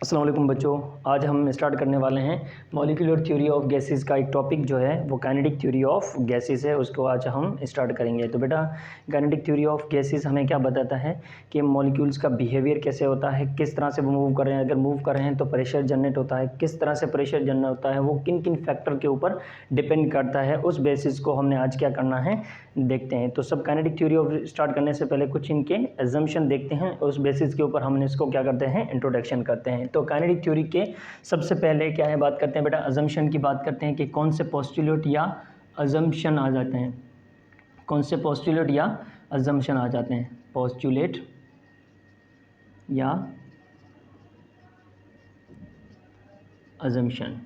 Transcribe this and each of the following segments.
अस्सलाम वालेकुम बच्चों, आज हम स्टार्ट करने वाले हैं मॉलिक्यूलर थ्योरी ऑफ गैसेस का। एक टॉपिक जो है वो काइनेटिक थ्योरी ऑफ गैसेस है, उसको आज हम स्टार्ट करेंगे। तो बेटा, काइनेटिक थ्योरी ऑफ गैसेस हमें क्या बताता है कि मॉलिक्यूल्स का बिहेवियर कैसे होता है, किस तरह से वो मूव कर रहे हैं, अगर मूव कर रहे हैं तो प्रेशर जनरेट होता है, किस तरह से प्रेशर जनरेट होता है, वो किन किन फैक्टर के ऊपर डिपेंड करता है। उस बेसिस को हमने आज क्या करना है देखते हैं। तो सब काइनेटिक थ्योरी ऑफ स्टार्ट करने से पहले कुछ इनके एजम्पशन देखते हैं, उस बेसिस के ऊपर हमने इसको क्या करते हैं, इंट्रोडक्शन करते हैं। तो काइनेटिक थ्योरी के सबसे पहले क्या है बात करते हैं बेटा, अजम्पशन की बात करते हैं कि कौन से पोस्टुलेट या अजम्पशन आ जाते हैं, कौन से पोस्टुलेट या अजम्पशन आ जाते हैं, पोस्टुलेट या अजम्पशन।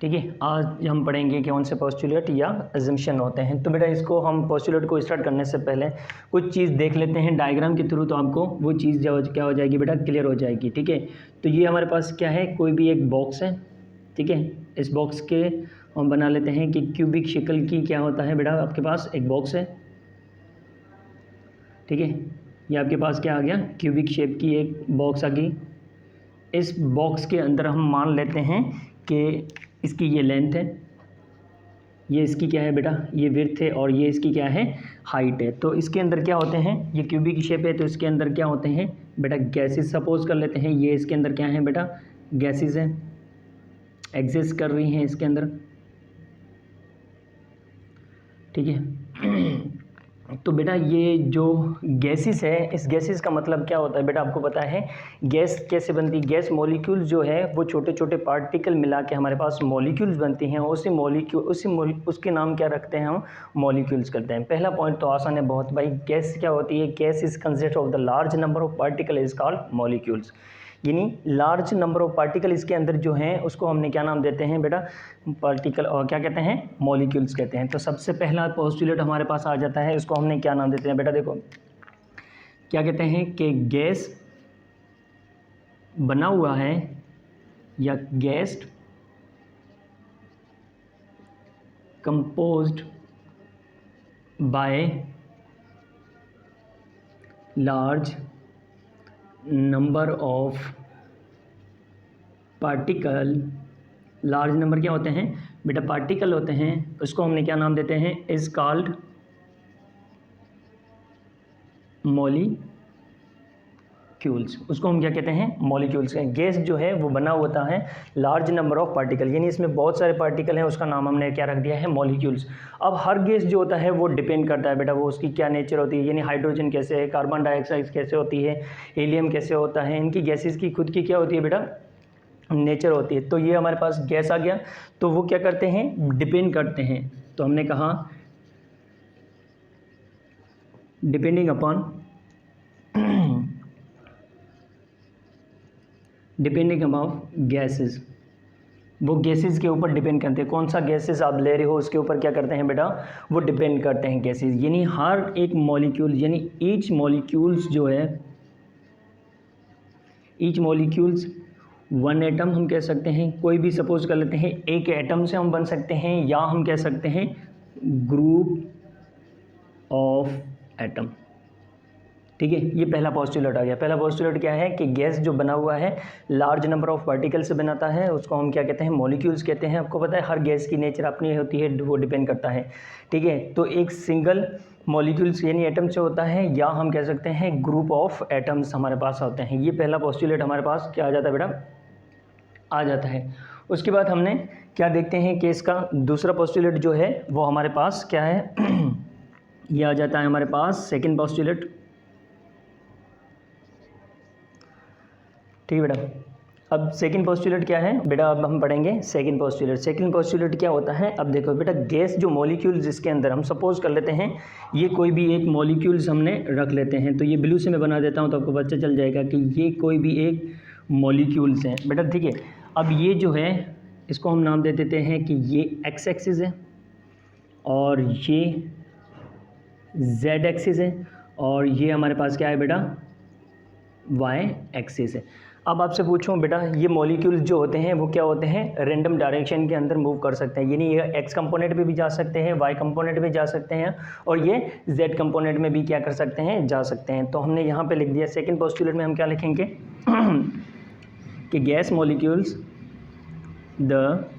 ठीक है, आज हम पढ़ेंगे कि कौन से पोस्टुलेट या अजम्पशन होते हैं। तो बेटा, इसको हम पोस्टुलेट को स्टार्ट करने से पहले कुछ चीज़ देख लेते हैं डायग्राम के थ्रू, तो आपको वो चीज़ क्या हो जाएगी बेटा, क्लियर हो जाएगी। ठीक है, तो ये हमारे पास क्या है, कोई भी एक बॉक्स है। ठीक है, इस बॉक्स के हम बना लेते हैं कि क्यूबिक शक्ल की क्या होता है बेटा, आपके पास एक बॉक्स है। ठीक है, ये आपके पास क्या आ गया, क्यूबिक शेप की एक बॉक्स आ गई। इस बॉक्स के अंदर हम मान लेते हैं कि इसकी ये लेंथ है, ये इसकी क्या है बेटा, ये विड्थ है, और ये इसकी क्या है, हाइट है। तो इसके अंदर क्या होते हैं, ये क्यूबिक की शेप है, तो इसके अंदर क्या होते हैं बेटा, गैसेस सपोज कर लेते हैं। ये इसके अंदर क्या है बेटा, गैसेस हैं, एग्जिस्ट कर रही हैं इसके अंदर। ठीक है, तो बेटा ये जो गैसेस है, इस गैसेस का मतलब क्या होता है बेटा, आपको पता है गैस कैसे बनती है। गैस मॉलिक्यूल्स जो है वो छोटे छोटे पार्टिकल मिला के हमारे पास मॉलिक्यूल्स बनती हैं, उसके नाम क्या रखते हैं, हम मॉलिक्यूल्स करते हैं। पहला पॉइंट तो आसान है बहुत भाई, गैस क्या होती है, gas is consist of the large number of particle is called molecules. यानी लार्ज नंबर ऑफ पार्टिकल इसके अंदर जो हैं उसको हमने क्या नाम देते हैं बेटा, पार्टिकल, और क्या कहते हैं, मॉलिक्यूल्स कहते हैं। तो सबसे पहला पोस्टुलेट हमारे पास आ जाता है, इसको हमने क्या नाम देते हैं बेटा, देखो क्या कहते हैं कि गैस बना हुआ है या gas composed by large number of particle. Large number क्या होते हैं बेटा, पार्टिकल होते हैं, उसको हमने क्या नाम देते हैं, इज कॉल्ड मॉलिक्यूल्स। उसको हम क्या कहते हैं, मॉलिक्यूल्स। गैस जो है वो बना होता है लार्ज नंबर ऑफ पार्टिकल, यानी इसमें बहुत सारे पार्टिकल हैं, उसका नाम हमने क्या रख दिया है, मॉलिक्यूल्स। अब हर गैस जो होता है वो डिपेंड करता है बेटा, वो उसकी क्या नेचर होती है, यानी हाइड्रोजन कैसे है, कार्बन डाइऑक्साइड कैसे होती है, हीलियम कैसे होता है, इनकी गैसेस की खुद की क्या होती है बेटा, नेचर होती है। तो ये हमारे पास गैस आ गया, तो वो क्या करते हैं, डिपेंड करते हैं। तो हमने कहा डिपेंडिंग अपॉन गैसेस, वो गैसेस के ऊपर डिपेंड करते हैं। कौन सा गैसेस आप ले रहे हो उसके ऊपर क्या करते हैं बेटा, वो डिपेंड करते हैं गैसेस। यानी हर एक मॉलिक्यूल, यानी ईच मॉलिक्यूल्स जो है, ईच मॉलिक्यूल्स वन एटम हम कह सकते हैं, कोई भी सपोज कर लेते हैं, एक एटम से हम बन सकते हैं, या हम कह सकते हैं ग्रुप ऑफ एटम। ठीक है, ये पहला पोस्टुलेट आ गया। पहला पोस्टुलेट क्या है कि गैस जो बना हुआ है लार्ज नंबर ऑफ पार्टिकल से बनाता है, उसको हम क्या कहते हैं, मॉलिक्यूल्स कहते हैं। आपको पता है हर गैस की नेचर अपनी होती है, वो डिपेंड करता है। ठीक है, तो एक सिंगल मॉलिक्यूल्स यानी एटम से होता है, या हम कह सकते हैं ग्रुप ऑफ एटम्स हमारे पास होते हैं। ये पहला पोस्टुलेट हमारे पास क्या आ जाता है बेटा, आ जाता है। उसके बाद हमने क्या देखते हैं कि इसका दूसरा पोस्टुलेट जो है वो हमारे पास क्या है ये आ जाता है हमारे पास सेकंड पोस्टुलेट। ठीक है बेटा, अब सेकंड पोस्टुलेट क्या है बेटा, अब हम पढ़ेंगे सेकंड पोस्टुलेट। सेकंड पोस्टुलेट क्या होता है, अब देखो बेटा, गैस जो मॉलिक्यूल्स जिसके अंदर हम सपोज कर लेते हैं, ये कोई भी एक मॉलिक्यूल्स हमने रख लेते हैं। तो ये ब्लू से मैं बना देता हूँ, तो आपको पता चल जाएगा कि ये कोई भी एक मॉलिक्यूल्स हैं बेटा। ठीक है, अब ये जो है इसको हम नाम दे देते हैं कि ये एक्स एक्सिस है, और ये जेड एक्सिस है, और ये हमारे पास क्या है बेटा, वाई एक्सिस है। अब आपसे पूछूं बेटा, ये मॉलिक्यूल्स जो होते हैं वो क्या होते हैं, रैंडम डायरेक्शन के अंदर मूव कर सकते हैं, यानी ये एक्स कंपोनेंट में भी जा सकते हैं, वाई कंपोनेंट में जा सकते हैं, और ये जेड कंपोनेंट में भी क्या कर सकते हैं, जा सकते हैं। तो हमने यहाँ पे लिख दिया, सेकंड पोस्टुलेट में हम क्या लिखेंगे कि gas molecules, the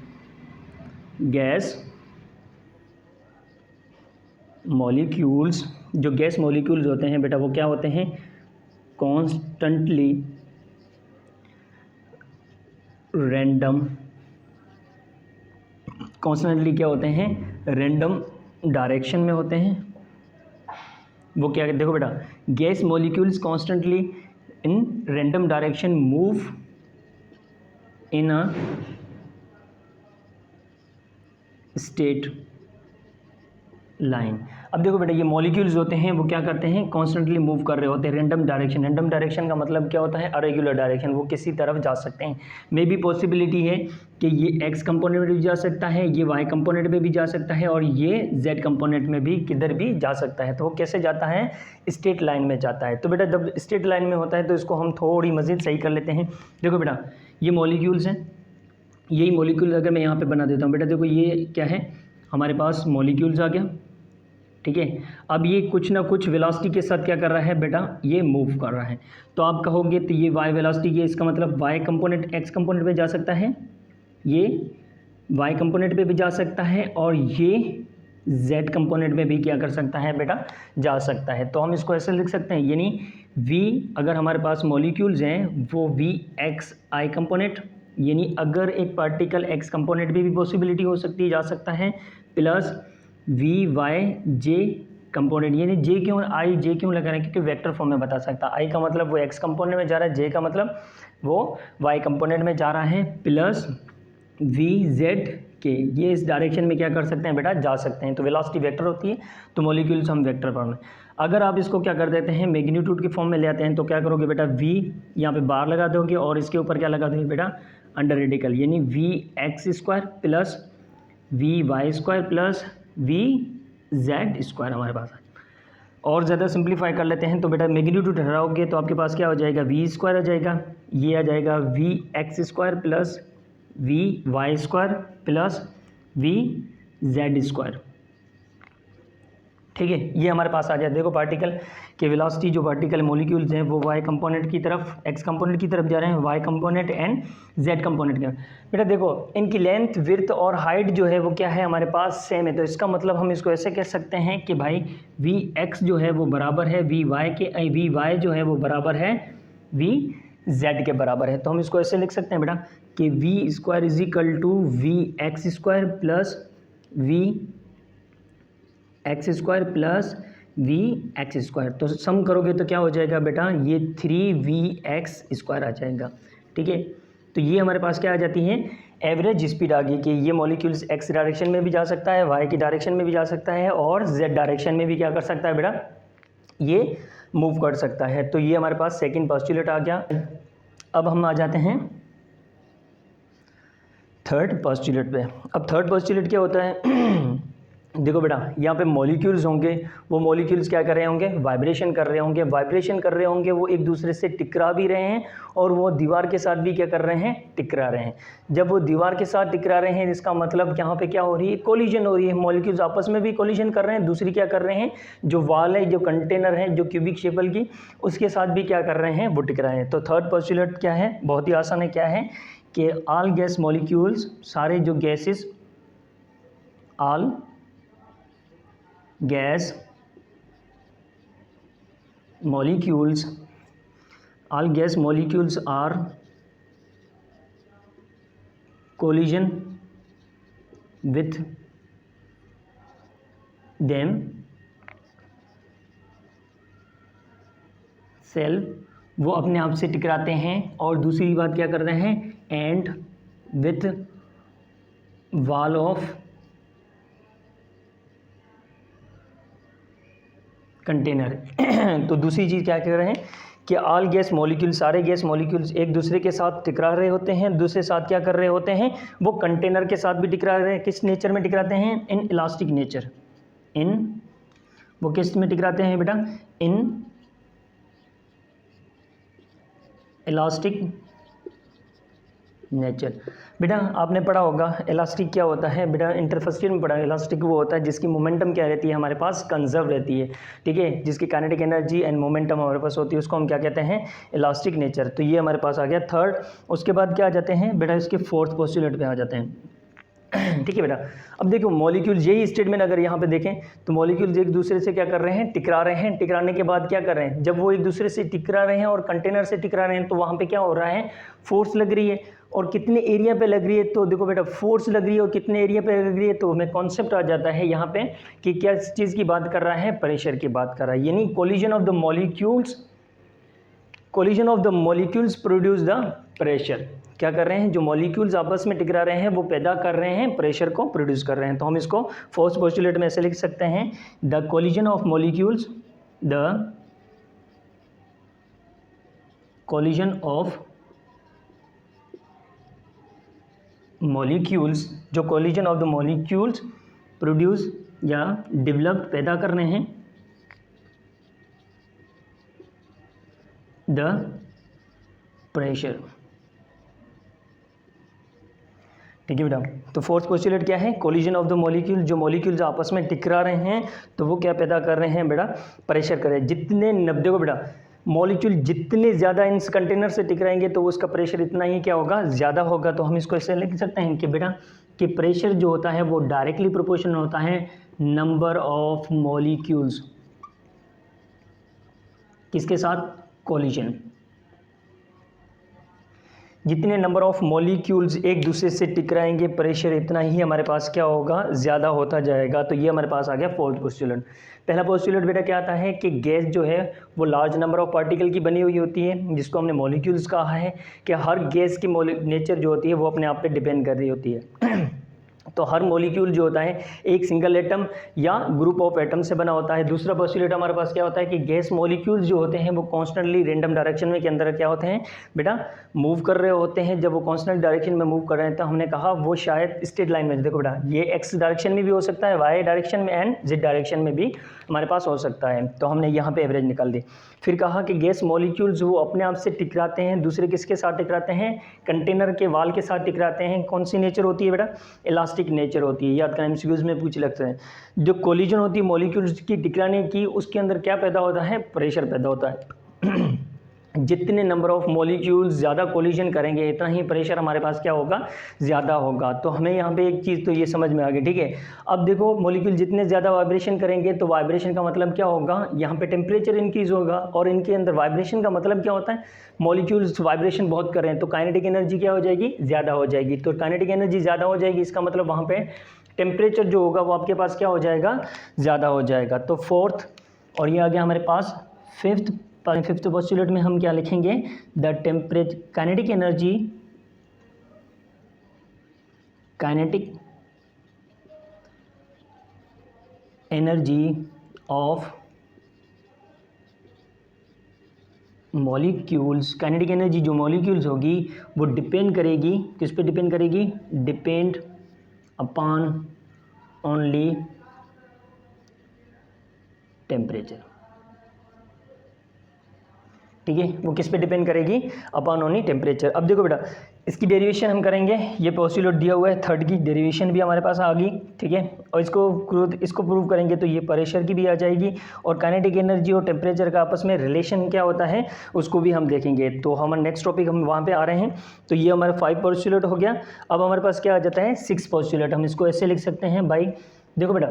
gas molecules, जो गैस मॉलिक्यूल्स होते हैं बेटा वो क्या होते हैं, कॉन्स्टेंटली रैंडम, कॉन्स्टेंटली क्या होते हैं, रैंडम डायरेक्शन में होते हैं। वो क्या, देखो बेटा, gas molecules constantly in random direction move in a state line. अब देखो बेटा, ये मॉलिक्यूल्स होते हैं वो क्या करते हैं, कॉन्स्टेंटली मूव कर रहे होते हैं रैंडम डायरेक्शन। रैंडम डायरेक्शन का मतलब क्या होता है, अरेगुलर डायरेक्शन, वो किसी तरफ जा सकते हैं। मे भी पॉसिबिलिटी है कि ये एक्स कंपोनेंट में भी जा सकता है, ये वाई कंपोनेंट में भी जा सकता है, और ये जेड कंपोनेंट में भी किधर भी जा सकता है। तो वो कैसे जाता है, स्ट्रेट लाइन में जाता है। तो बेटा जब स्ट्रेट लाइन में होता है तो इसको हम थोड़ी मज़ीद सही कर लेते हैं। देखो बेटा, ये मॉलिक्यूल्स हैं, यही मॉलिक्यूल अगर मैं यहाँ पे बना देता हूँ बेटा, देखो ये क्या है, हमारे पास मॉलिक्यूल्स आ गया, ठीक है। अब ये कुछ ना कुछ वेलोसिटी के साथ क्या कर रहा है बेटा, ये मूव कर रहा है। तो आप कहोगे तो ये वाई वेलोसिटी है, इसका मतलब वाई कंपोनेंट एक्स कंपोनेंट पे जा सकता है, ये वाई कंपोनेंट पे भी जा सकता है, और ये जेड कंपोनेंट में भी क्या कर सकता है बेटा, जा सकता है। तो हम इसको ऐसे लिख सकते हैं, यानी v, अगर हमारे पास मॉलिक्यूल्स हैं वो वी एक्स आई कंपोनेंट, यानी अगर एक पार्टिकल एक्स कंपोनेंट भी पॉसिबिलिटी हो सकती है, जा सकता है, plus v y j component, यानी जे क्यों आई जे क्यों लगा रहे हैं, क्योंकि वेक्टर फॉर्म में बता सकता है। आई का मतलब वो एक्स कंपोनेंट में जा रहा है, जे का मतलब वो वाई कंपोनेंट में जा रहा है, प्लस वी जेड के, ये इस डायरेक्शन में क्या कर सकते हैं बेटा, जा सकते हैं। तो वेलोसिटी वेक्टर होती है, तो मॉलिक्यूल्स हम वेक्टर फॉर्म में। अगर आप इसको क्या कर देते हैं, मैग्नीट्यूड के फॉर्म में ले आते हैं, तो क्या करोगे बेटा, वी यहाँ पे बार लगा दोगे और इसके ऊपर क्या लगा दोगे बेटा, अंडर रेडिकल, यानी v x square plus v y square plus v z square हमारे पास है। और ज़्यादा सिंप्लीफाई कर लेते हैं तो बेटा मैग्नीट्यूड हटाओगे तो आपके पास क्या हो जाएगा, वी स्क्वायर आ जाएगा, ये आ जाएगा v x square plus v y square plus v z square, ठीक है। ये हमारे पास आ जाए। देखो पार्टिकल के वेलोसिटी, जो पार्टिकल मॉलिक्यूल्स हैं वो वाई कंपोनेंट की तरफ, एक्स कंपोनेंट की तरफ जा रहे हैं, y component and z component की। बेटा देखो इनकी लेंथ, विड्थ और हाइट जो है वो क्या है, हमारे पास सेम है। तो इसका मतलब हम इसको ऐसे कह सकते हैं कि भाई वी एक्स जो है वो बराबर है वी वाई के, वी वाई जो है वो बराबर है वी जेड के बराबर है। तो हम इसको ऐसे लिख सकते हैं बेटा कि v square is equal to v x square plus v x square plus v x square. तो सम करोगे तो क्या हो जाएगा बेटा, ये 3v(x) स्क्वायर आ जाएगा, ठीक है। तो ये हमारे पास क्या आ जाती है, एवरेज स्पीड आ गई कि ये मॉलिक्यूल्स एक्स डायरेक्शन में भी जा सकता है, वाई की डायरेक्शन में भी जा सकता है, और जेड डायरेक्शन में भी क्या कर सकता है बेटा, ये मूव कर सकता है। तो ये हमारे पास सेकेंड पोस्टुलेट आ गया। अब हम आ जाते हैं थर्ड पोस्टुलेट पे। अब थर्ड पोस्टुलेट क्या होता है देखो बेटा, यहाँ पे मॉलिक्यूल्स होंगे, वो मॉलिक्यूल्स क्या कर रहे होंगे, वाइब्रेशन कर रहे होंगे, वाइब्रेशन कर रहे होंगे, वो एक दूसरे से टकरा भी रहे हैं और वो दीवार के साथ भी क्या कर रहे हैं, टकरा रहे हैं। जब वो दीवार के साथ टकरा रहे हैं इसका मतलब यहाँ पे क्या हो रही है, कोलिजन हो रही है, मॉलिक्यूल्स आपस में भी कोलिजन कर रहे हैं। दूसरी क्या कर रहे हैं, जो वाल है, जो कंटेनर है, जो क्यूबिक शेपल की, उसके साथ भी क्या कर रहे हैं, वो टकराए हैं। तो थर्ड पोस्टुलेट क्या है, बहुत ही आसान है, क्या है कि ऑल गैस मॉलिक्यूल्स, सारे जो gases, all gas molecules, all gas molecules are collision with them self, वो अपने आप से टकराते हैं। और दूसरी बात क्या कर रहे हैं, and with wall of container तो दूसरी चीज़ क्या कर रहे हैं कि ऑल गैस मॉलिक्यूल, सारे गैस मॉलिक्यूल्स एक दूसरे के साथ टकरा रहे होते हैं, दूसरे साथ क्या कर रहे होते हैं, वो कंटेनर के साथ भी टकरा रहे हैं। किस नेचर में टकराते हैं, इन इलास्टिक नेचर, इन वो किस में टकराते हैं बेटा, इन इलास्टिक नेचर। बेटा आपने पढ़ा होगा इलास्टिक क्या होता है, बेटा इंटर फर्स्ट ईयर में पढ़ा। इलास्टिक वो होता है जिसकी मोमेंटम क्या रहती है हमारे पास, कंजर्व रहती है, ठीक है, जिसकी काइनेटिक एनर्जी एंड मोमेंटम हमारे पास होती है, उसको हम क्या कहते हैं, इलास्टिक नेचर। तो ये हमारे पास आ गया थर्ड। उसके बाद क्या आ जाते हैं बेटा, इसके फोर्थ पोस्टुलेट पे आ जाते हैं। ठीक है बेटा, अब देखो मॉलिक्यूल्स, यही स्टेटमेंट अगर यहाँ पे देखें तो मॉलिक्यूल्स एक दूसरे से क्या कर रहे हैं, टकरा रहे हैं। टकराने के बाद क्या कर रहे हैं, जब वो एक दूसरे से टकरा रहे हैं और कंटेनर से टकरा रहे हैं तो वहाँ पे क्या हो रहा है, फोर्स लग रही है। और कितने एरिया पे लग रही है, तो देखो बेटा फोर्स लग रही है और कितने एरिया पे लग रही है, तो हमें कॉन्सेप्ट आ जाता है यहाँ पे कि क्या चीज़ की बात कर रहा है, प्रेशर की बात कर रहा है। यानी collision of the molecules, collision of the molecules produce the pressure. क्या कर रहे हैं, जो मॉलिक्यूल्स आपस में टकरा रहे हैं वो पैदा कर रहे हैं, प्रेशर को प्रोड्यूस कर रहे हैं। तो हम इसको फर्स्ट पोस्टुलेट में ऐसे लिख सकते हैं, the collision of molecules, the collision of molecules, जो collision of the molecules produce या डेवलप पैदा कर रहे हैं द प्रेशर। ठीक है बेटा, तो फोर्थ पोस्टुलेट क्या है, कोलिजन ऑफ द मॉलिक्यूल, जो मॉलिक्यूल्स आपस में टकरा रहे हैं तो वो क्या पैदा कर रहे हैं बेटा, प्रेशर कर रहे हैं। जितने देखो बेटा मॉलिक्यूल जितने ज़्यादा इन कंटेनर से टकराएंगे तो उसका प्रेशर इतना ही क्या होगा, ज़्यादा होगा। तो हम इसको ऐसे लिख सकते हैं कि बेटा कि प्रेशर जो होता है वो डायरेक्टली प्रोपोर्शनल होता है नंबर ऑफ मॉलिक्यूल्स, किसके साथ, कोलिजन। जितने नंबर ऑफ मॉलिक्यूल्स एक दूसरे से टकराएंगे प्रेशर इतना ही हमारे पास क्या होगा, ज़्यादा होता जाएगा। तो ये हमारे पास आ गया फोर्थ पोस्टुलेट। पहला पोस्टुलेट बेटा क्या आता है कि गैस जो है वो लार्ज नंबर ऑफ पार्टिकल की बनी हुई होती है, जिसको हमने मॉलिक्यूल्स कहा है कि हर गैस की नेचर जो होती है वो अपने आप पे डिपेंड कर रही होती है। तो हर मॉलिक्यूल जो होता है एक सिंगल एटम या ग्रुप ऑफ एटम से बना होता है। दूसरा पोस्टुलेट हमारे पास क्या होता है कि गैस मॉलिक्यूल्स जो होते हैं वो कॉन्स्टेंटली रैंडम डायरेक्शन में के अंदर क्या होते हैं बेटा, मूव कर रहे होते हैं। जब वो कॉन्स्टेंट डायरेक्शन में मूव कर रहे हैं तो हमने कहा वो शायद स्ट्रेट लाइन में, देखो बेटा ये एक्स डायरेक्शन में भी हो सकता है, वाई डायरेक्शन में एंड जेड डायरेक्शन में भी हमारे पास हो सकता है। तो हमने यहाँ पे एवरेज निकाल दी। फिर कहा कि गैस मॉलिक्यूल्स वो अपने आप से टकराते हैं, दूसरे किसके साथ टकराते हैं, कंटेनर के वाल के साथ टकराते हैं। कौन सी नेचर होती है बेटा, इलास्टिक नेचर होती है। याद करें एमसीक्यूज में पूछ लगते हैं, जो कोलिजन होती है मॉलिक्यूल्स की टकराने की, उसके अंदर क्या पैदा होता है, प्रेशर पैदा होता है। जितने नंबर ऑफ मॉलिक्यूल्स ज़्यादा कोलिजन करेंगे इतना ही प्रेशर हमारे पास क्या होगा, ज़्यादा होगा। तो हमें यहाँ पे एक चीज़ तो ये समझ में आ गई, ठीक है। अब देखो मॉलिक्यूल जितने ज़्यादा वाइब्रेशन करेंगे तो वाइब्रेशन का मतलब क्या होगा, यहाँ पे टेम्परेचर इंक्रीज होगा। और इनके अंदर वाइब्रेशन का मतलब क्या होता है, मॉलिक्यूल्स वाइब्रेशन बहुत कर रहे हैं तो काइनेटिक एनर्जी क्या हो जाएगी, ज़्यादा हो जाएगी। तो काइनेटिक एनर्जी ज़्यादा हो जाएगी, इसका मतलब वहाँ पे टेम्परेचर जो होगा वो आपके पास क्या हो जाएगा, ज़्यादा हो जाएगा। तो फोर्थ, और ये आ गया हमारे पास फिफ्थ पोस्टुलेट में हम क्या लिखेंगे, the temperature kinetic energy of molecules. Kinetic energy जो मॉलिक्यूल्स होगी वो डिपेंड करेगी, किस पे डिपेंड करेगी, डिपेंड अपॉन ओनली टेम्परेचर। ठीक है, वो किस पे डिपेंड करेगी, अपॉन ओनली टेम्परेचर। अब देखो बेटा इसकी डेरिवेशन हम करेंगे, ये पोस्टुलेट दिया हुआ है, थर्ड की डेरिवेशन भी हमारे पास आ गई, ठीक है। और इसको प्रूव करेंगे तो ये प्रेशर की भी आ जाएगी, और काइनेटिक एनर्जी और टेम्परेचर का आपस में रिलेशन क्या होता है उसको भी हम देखेंगे। तो हमारा नेक्स्ट टॉपिक हम वहाँ पे आ रहे हैं। तो ये हमारा 5 पोस्टुलेट हो गया। अब हमारे पास क्या आ जाता है, 6 पोस्टुलेट। हम इसको ऐसे लिख सकते हैं भाई, देखो बेटा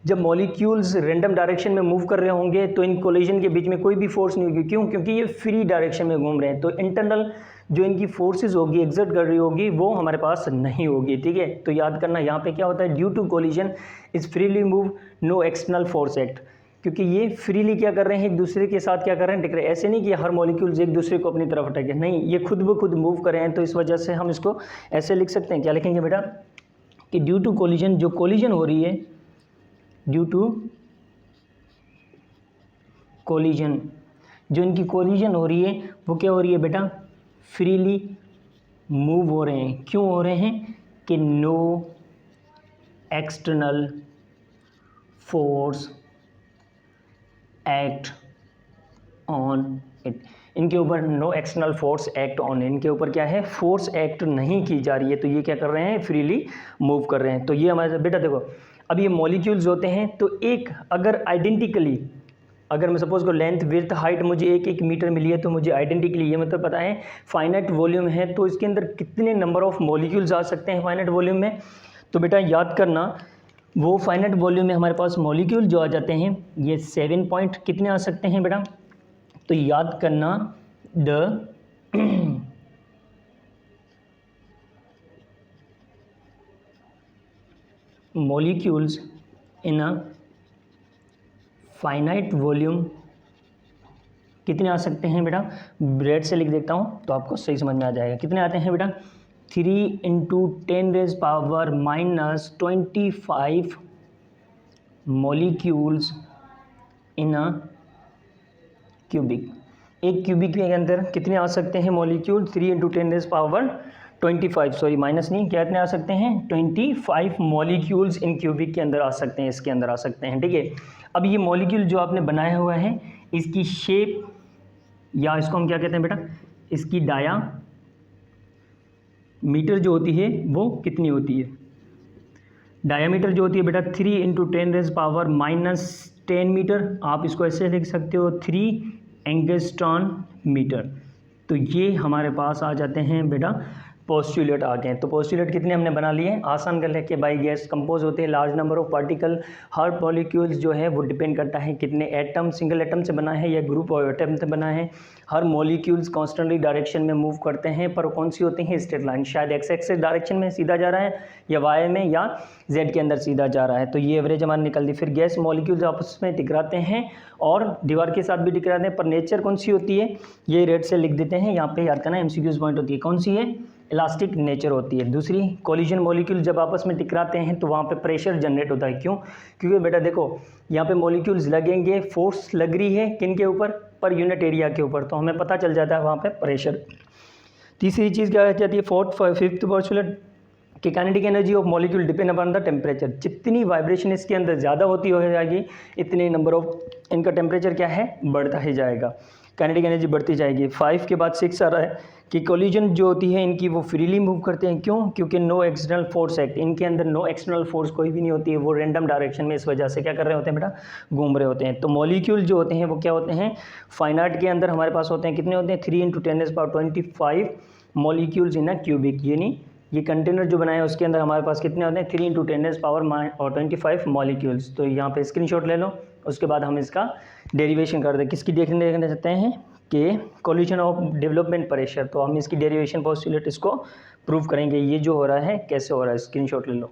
जब मॉलिक्यूल्स रैंडम डायरेक्शन में मूव कर रहे होंगे तो इन कोलिजन के बीच में कोई भी फोर्स नहीं होगी। क्यों, क्योंकि ये फ्री डायरेक्शन में घूम रहे हैं। तो इंटरनल जो इनकी फोर्सेस होगी, एग्जर्ट कर रही होगी, वो हमारे पास नहीं होगी, ठीक है। तो याद करना यहाँ पे क्या होता है, due to collision is freely move, no external force act. क्योंकि ये फ्रीली क्या कर रहे हैं, एक दूसरे के साथ क्या कर रहे हैं, टकराए। ऐसे नहीं कि हर मॉलिक्यूल्स एक दूसरे को अपनी तरफ हटाए, नहीं, ये खुद ब खुद मूव कर रहे हैं। तो इस वजह से हम इसको ऐसे लिख सकते हैं, क्या लिखेंगे बेटा, कि ड्यू टू कोलिजन, जो कोलिजन हो रही है, ड्यू टू कोलिजन, जो इनकी कोलिजन हो रही है वो क्या हो रही है बेटा, फ्रीली मूव हो रहे हैं। क्यों हो रहे हैं, कि no external force act on it. इनके ऊपर no external force act on, इनके ऊपर क्या है, फोर्स एक्ट नहीं की जा रही है, तो ये क्या कर रहे हैं, फ्रीली मूव कर रहे हैं। तो ये हमारे बेटा देखो, अब ये मॉलिक्यूल्स होते हैं, तो एक अगर आइडेंटिकली, अगर मैं सपोज को लेंथ विड्थ हाइट मुझे 1 मीटर मिली है, तो मुझे आइडेंटिकली ये मतलब पता है फाइनाइट वॉल्यूम है, तो इसके अंदर कितने नंबर ऑफ मॉलिक्यूल्स आ सकते हैं फाइनाइट वॉल्यूम में। तो बेटा याद करना, वो फाइनाइट वॉल्यूम में हमारे पास मॉलिक्यूल जो आ जाते हैं ये 7 पॉइंट कितने आ सकते हैं बेटा, तो याद करना the molecules in a finite volume कितने आ सकते हैं बेटा, ब्रेड से लिख देता हूँ तो आपको सही समझ में आ जाएगा। कितने आते हैं बेटा, 3 × 10⁻⁻25 मॉलिक्यूल्स इन अ क्यूबिक। एक क्यूबिक के अंदर कितने आ सकते हैं मॉलिक्यूल, 3 × 10⁻25, सॉरी माइनस नहीं, कितने आ सकते हैं, 25 मॉलिक्यूल्स इन क्यूबिक के अंदर आ सकते हैं, इसके अंदर आ सकते हैं, ठीक है। अब ये मॉलिक्यूल जो आपने बनाया हुआ है, इसकी शेप या इसको हम क्या कहते हैं बेटा, इसकी डाया मीटर जो होती है वो कितनी होती है, डायामीटर जो होती है बेटा 3 × 10⁻⁻10 मीटर, आप इसको ऐसे लिख सकते हो 3 एंगस्ट्रॉन मीटर। तो ये हमारे पास आ जाते हैं बेटा पोस्टुलेट आ गए। तो पोस्टुलेट कितने हमने बना लिए, आसान कर लेके बाई गैस कंपोज होते हैं large number of particle. Her molecules जो है वो डिपेंड करता है कितने एटम, सिंगल एटम से बना है या ग्रुप ऑफ एटम से बना है। हर मॉलिक्यूल्स कॉन्स्टेंटली डायरेक्शन में मूव करते हैं, पर कौन सी होती है, स्ट्रेट लाइन, शायद एक्स एक्सिस डायरेक्शन में सीधा जा रहा है या वाई में या जेड के अंदर सीधा जा रहा है। तो ये एवरेज हमारी निकल दी। फिर गैस मॉलिक्यूल्स आपस में टकराते हैं और दीवार के साथ भी टकराते हैं, पर नेचर कौन सी होती है, ये रेड से लिख देते हैं, यहाँ पे याद करना एमसीक्यूज पॉइंट होती है, कौन सी है, इलास्टिक नेचर होती है। दूसरी, कोलिजन मॉलिक्यूल जब आपस में टकराते हैं तो वहाँ पे प्रेशर जनरेट होता है। क्यों, क्योंकि बेटा देखो यहाँ पे मॉलिक्यूल्स लगेंगे, फोर्स लग रही है किन के ऊपर, पर यूनिट एरिया के ऊपर, तो हमें पता चल जाता है वहाँ पे प्रेशर। तीसरी चीज़ क्या हो जाती है, फिफ्थ पोस्टुलेट कि kinetic energy of molecule depend upon the temperature. जितनी वाइब्रेशन इसके अंदर ज़्यादा होती हो जाएगी, इतने नंबर ऑफ इनका टेम्परेचर क्या है, बढ़ता ही जाएगा, काइनेटिक एनर्जी बढ़ती जाएगी। 5 के बाद 6 आ रहा है कि कोलिजन जो होती है इनकी वो फ्रीली मूव करते हैं। क्यों, क्योंकि नो एक्सटर्नल फोर्स एक्ट, इनके अंदर नो एक्सटर्नल फोर्स कोई भी नहीं होती है, वो रैंडम डायरेक्शन में इस वजह से क्या कर रहे होते हैं बेटा, घूम रहे होते हैं। तो मॉलिक्यूल जो होते हैं वो क्या होते हैं, फाइनाइट के अंदर हमारे पास होते हैं, कितने होते हैं, 3 × 10⁻25 मॉलिक्यूल्स इन अ क्यूबिक, यानी ये कंटेनर जो बनाया है उसके अंदर हमारे पास कितने होते हैं, 3 × 10⁻25 मॉलिक्यूल्स। तो यहाँ पे स्क्रीनशॉट ले लो, उसके बाद हम इसका डेरिवेशन कर दें। किसकी देखने चाहते हैं कि कोलिजन ऑफ डेवलपमेंट प्रेशर, तो हम इसकी डेरिवेशन पोस्टुलेट इसको प्रूव करेंगे। ये जो हो रहा है कैसे हो रहा है, स्क्रीनशॉट ले लो।